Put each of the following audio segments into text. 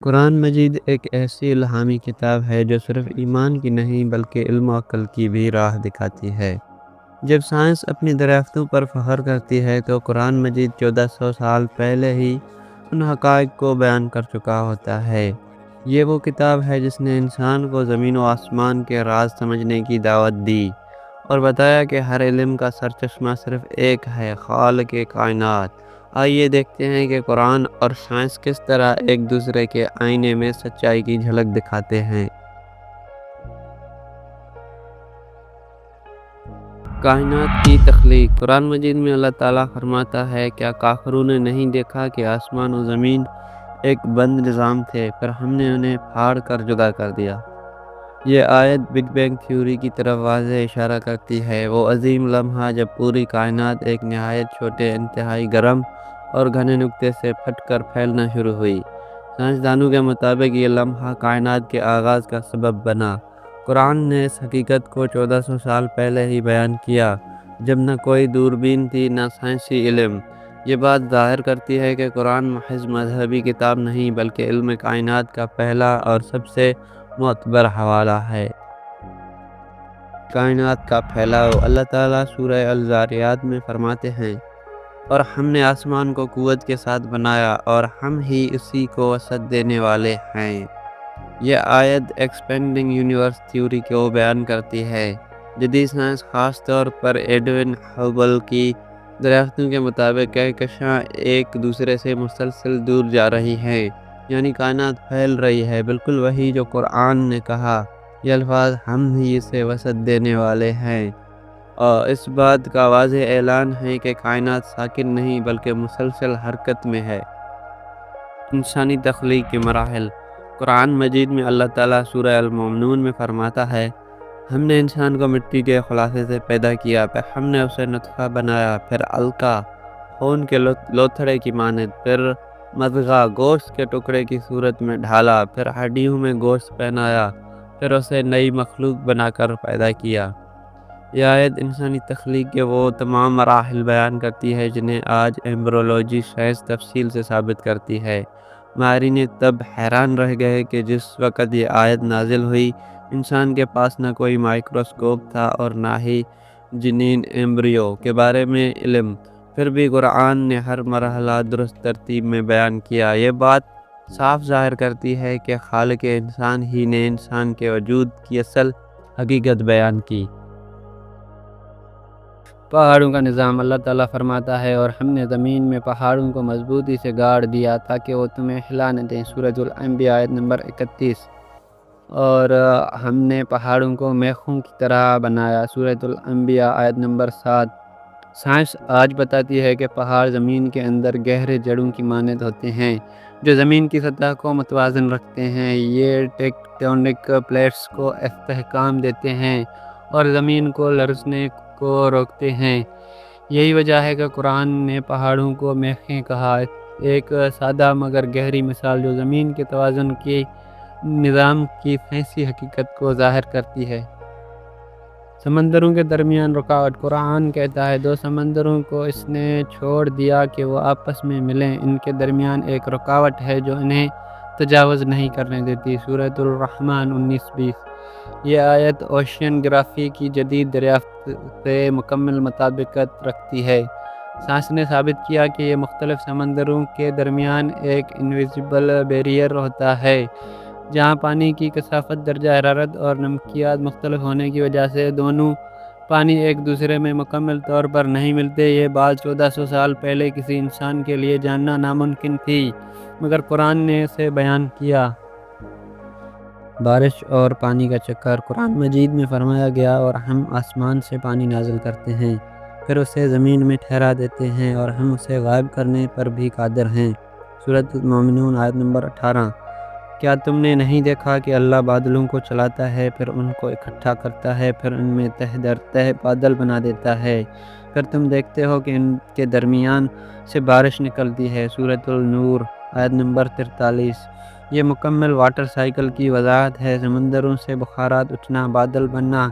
قرآن مجید ایک ایسی الہامی کتاب ہے جو صرف ایمان کی نہیں بلکہ علم و عقل کی بھی راہ دکھاتی ہے۔ جب سائنس اپنی دریافتوں پر فخر کرتی ہے تو قرآن مجید 1400 سال پہلے ہی ان حقائق کو بیان کر چکا ہوتا ہے۔ یہ وہ کتاب ہے جس نے انسان کو زمین و آسمان کے راز سمجھنے کی دعوت دی اور بتایا کہ ہر علم کا سرچشمہ صرف ایک ہے، خالق کائنات۔ آئیے دیکھتے ہیں کہ قرآن اور سائنس کس طرح ایک دوسرے کے آئینے میں سچائی کی جھلک دکھاتے ہیں۔ کائنات کی تخلیق۔ قرآن مجید میں اللہ تعالیٰ فرماتا ہے، کیا کافروں نے نہیں دیکھا کہ آسمان و زمین ایک بند نظام تھے، پھر ہم نے انہیں پھاڑ کر جدا کر دیا۔ یہ آیت بگ بینگ تھیوری کی طرف واضح اشارہ کرتی ہے، وہ عظیم لمحہ جب پوری کائنات ایک نہایت چھوٹے، انتہائی گرم اور گھنے نقطے سے پھٹ کر پھیلنا شروع ہوئی۔ سائنسدانوں کے مطابق یہ لمحہ کائنات کے آغاز کا سبب بنا۔ قرآن نے اس حقیقت کو 1400 سال پہلے ہی بیان کیا، جب نہ کوئی دوربین تھی نہ سائنسی علم۔ یہ بات ظاہر کرتی ہے کہ قرآن محض مذہبی کتاب نہیں بلکہ علم کائنات کا پہلا اور سب سے معتبر حوالہ ہے۔ کائنات کا پھیلاؤ۔ اللہ تعالیٰ سورہ الذاریات میں فرماتے ہیں، اور ہم نے آسمان کو قوت کے ساتھ بنایا اور ہم ہی اسی کو وسعت دینے والے ہیں۔ یہ آیت ایکسپینڈنگ یونیورس تھیوری کو بیان کرتی ہے۔ جدید سائنس، خاص طور پر ایڈوین ہبل کی دریافتوں کے مطابق کہکشاں ایک دوسرے سے مسلسل دور جا رہی ہیں، یعنی کائنات پھیل رہی ہے، بالکل وہی جو قرآن نے کہا۔ یہ الفاظ ہم ہی اسے وسعت دینے والے ہیں، اور اس بات کا واضح اعلان ہے کہ کائنات ساکن نہیں بلکہ مسلسل حرکت میں ہے۔ انسانی تخلیق کے مراحل۔ قرآن مجید میں اللہ تعالیٰ سورہ المومنون میں فرماتا ہے، ہم نے انسان کو مٹی کے خلاصے سے پیدا کیا، پھر ہم نے اسے نطفہ بنایا، پھر علقہ خون کے لوتھڑے کی مانند، پھر مضغہ گوشت کے ٹکڑے کی صورت میں ڈھالا، پھر ہڈیوں میں گوشت پہنایا، پھر اسے نئی مخلوق بنا کر پیدا کیا۔ یہ آیت انسانی تخلیق کے وہ تمام مراحل بیان کرتی ہے جنہیں آج ایمبریولوجی سائنس تفصیل سے ثابت کرتی ہے۔ ماہرین طب حیران رہ گئے کہ جس وقت یہ آیت نازل ہوئی، انسان کے پاس نہ کوئی مائکروسکوپ تھا اور نہ ہی جنین ایمبریو کے بارے میں علم، پھر بھی قرآن نے ہر مرحلہ درست ترتیب میں بیان کیا۔ یہ بات صاف ظاہر کرتی ہے کہ خالق انسان ہی نے انسان کے وجود کی اصل حقیقت بیان کی۔ پہاڑوں کا نظام۔ اللہ تعالیٰ فرماتا ہے، اور ہم نے زمین میں پہاڑوں کو مضبوطی سے گاڑ دیا تاکہ وہ تمہیں ہلا نہ دیں۔ سورۃ الانبیاء آیت نمبر 31۔ اور ہم نے پہاڑوں کو میخوں کی طرح بنایا۔ سورۃ الانبیاء آیت نمبر 7۔ سائنس آج بتاتی ہے کہ پہاڑ زمین کے اندر گہرے جڑوں کی مانند ہوتے ہیں جو زمین کی سطح کو متوازن رکھتے ہیں۔ یہ ٹیکٹونک پلیٹس کو استحکام دیتے ہیں اور زمین کو لرزنے کو روکتے ہیں۔ یہی وجہ ہے کہ قرآن نے پہاڑوں کو میخیں کہا، ایک سادہ مگر گہری مثال جو زمین کے توازن کے نظام کی سائنسی حقیقت کو ظاہر کرتی ہے۔ سمندروں کے درمیان رکاوٹ۔ قرآن کہتا ہے، دو سمندروں کو اس نے چھوڑ دیا کہ وہ آپس میں ملیں، ان کے درمیان ایک رکاوٹ ہے جو انہیں تجاوز نہیں کرنے دیتی۔ سورۃ الرحمن 19-20۔ یہ آیت اوشین گرافی کی جدید دریافت سے مکمل مطابقت رکھتی ہے۔ سائنس نے ثابت کیا کہ یہ مختلف سمندروں کے درمیان ایک انویزیبل بیریئر ہوتا ہے، جہاں پانی کی کثافت، درجہ حرارت اور نمکیات مختلف ہونے کی وجہ سے دونوں پانی ایک دوسرے میں مکمل طور پر نہیں ملتے۔ یہ بات 1400 سال پہلے کسی انسان کے لیے جاننا ناممکن تھی، مگر قرآن نے اسے بیان کیا۔ بارش اور پانی کا چکر۔ قرآن مجید میں فرمایا گیا، اور ہم آسمان سے پانی نازل کرتے ہیں، پھر اسے زمین میں ٹھہرا دیتے ہیں، اور ہم اسے غائب کرنے پر بھی قادر ہیں۔ سورۃ المومنون آیت نمبر 18۔ کیا تم نے نہیں دیکھا کہ اللہ بادلوں کو چلاتا ہے، پھر ان کو اکٹھا کرتا ہے، پھر ان میں تہ در تہ بادل بنا دیتا ہے، پھر تم دیکھتے ہو کہ ان کے درمیان سے بارش نکلتی ہے۔ سورۃ النور آیت نمبر 43۔ یہ مکمل واٹر سائیکل کی وضاحت ہے۔ سمندروں سے بخارات اٹھنا، بادل بننا،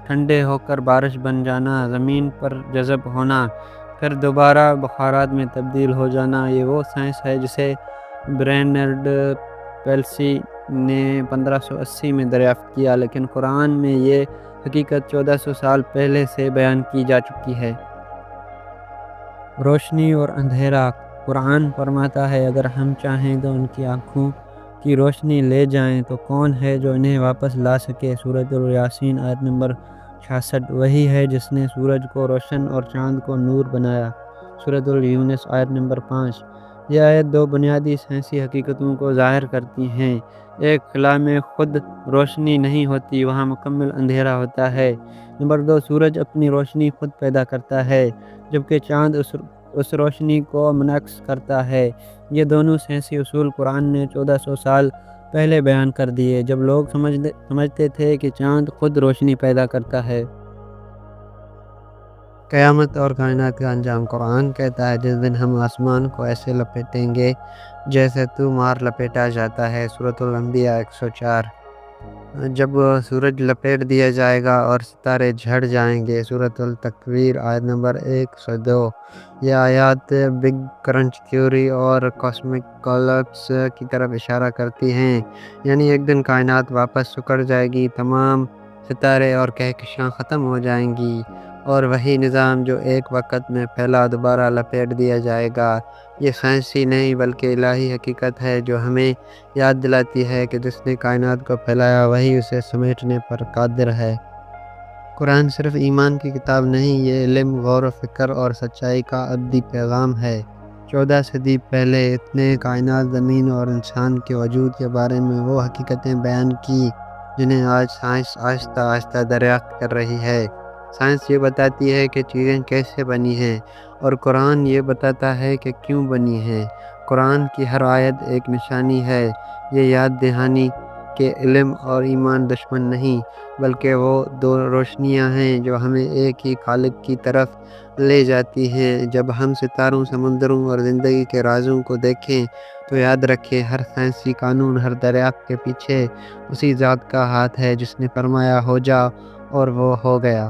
ٹھنڈے ہو کر بارش بن جانا، زمین پر جذب ہونا، پھر دوبارہ بخارات میں تبدیل ہو جانا، یہ وہ سائنس ہے جسے برینرڈ پیلسی نے 1580 میں دریافت کیا، لیکن قرآن میں یہ حقیقت 1400 سال پہلے سے بیان کی جا چکی ہے۔ روشنی اور اندھیرا۔ قرآن فرماتا ہے، اگر ہم چاہیں تو ان کی آنکھوں کی روشنی لے جائیں تو کون ہے جو انہیں واپس لا سکے؟ سورۃ الیاسین آیت نمبر 66۔ وہی ہے جس نے سورج کو روشن اور چاند کو نور بنایا۔ سورۃ یونس آیت نمبر 5۔ یہ آیت دو بنیادی سائنسی حقیقتوں کو ظاہر کرتی ہیں۔ ایک خلا میں خود روشنی نہیں ہوتی، وہاں مکمل اندھیرا ہوتا ہے۔ نمبر 2، سورج اپنی روشنی خود پیدا کرتا ہے، جبکہ چاند اس روشنی کو منعکس کرتا ہے۔ یہ دونوں سائنسی اصول قرآن نے 1400 سال پہلے بیان کر دیے، جب لوگ سمجھتے تھے کہ چاند خود روشنی پیدا کرتا ہے۔ قیامت اور کائنات کا انجام۔ قرآن کہتا ہے، جس دن ہم آسمان کو ایسے لپیٹیں گے جیسے مار لپیٹا جاتا ہے۔ سورۃ الانبیاء 104۔ جب سورج لپیٹ دیا جائے گا اور ستارے جھڑ جائیں گے۔ سورۃ التکویر آیت نمبر 102۔ یہ آیات بگ کرنچ تھیوری اور کاسمک کولپس کی طرف اشارہ کرتی ہیں، یعنی ایک دن کائنات واپس سکڑ جائے گی، تمام ستارے اور کہکشاں ختم ہو جائیں گی، اور وہی نظام جو ایک وقت میں پھیلا دوبارہ لپیٹ دیا جائے گا۔ یہ سائنسی نہیں بلکہ الہی حقیقت ہے، جو ہمیں یاد دلاتی ہے کہ جس نے کائنات کو پھیلایا وہی اسے سمیٹنے پر قادر ہے۔ قرآن صرف ایمان کی کتاب نہیں، یہ علم، غور و فکر اور سچائی کا ابدی پیغام ہے۔ 14 صدی پہلے اس نے کائنات، زمین اور انسان کے وجود کے بارے میں وہ حقیقتیں بیان کی جنہیں آج سائنس آہستہ آہستہ دریافت کر رہی ہے۔ سائنس یہ بتاتی ہے کہ چیزیں کیسے بنی ہیں، اور قرآن یہ بتاتا ہے کہ کیوں بنی ہیں۔ قرآن کی ہر آیت ایک نشانی ہے، یہ یاد دہانی کہ علم اور ایمان دشمن نہیں، بلکہ وہ دو روشنیاں ہیں جو ہمیں ایک ہی خالق کی طرف لے جاتی ہیں۔ جب ہم ستاروں، سمندروں اور زندگی کے رازوں کو دیکھیں تو یاد رکھیں، ہر سائنسی قانون، ہر دریافت کے پیچھے اسی ذات کا ہاتھ ہے جس نے فرمایا ہو جا، اور وہ ہو گیا۔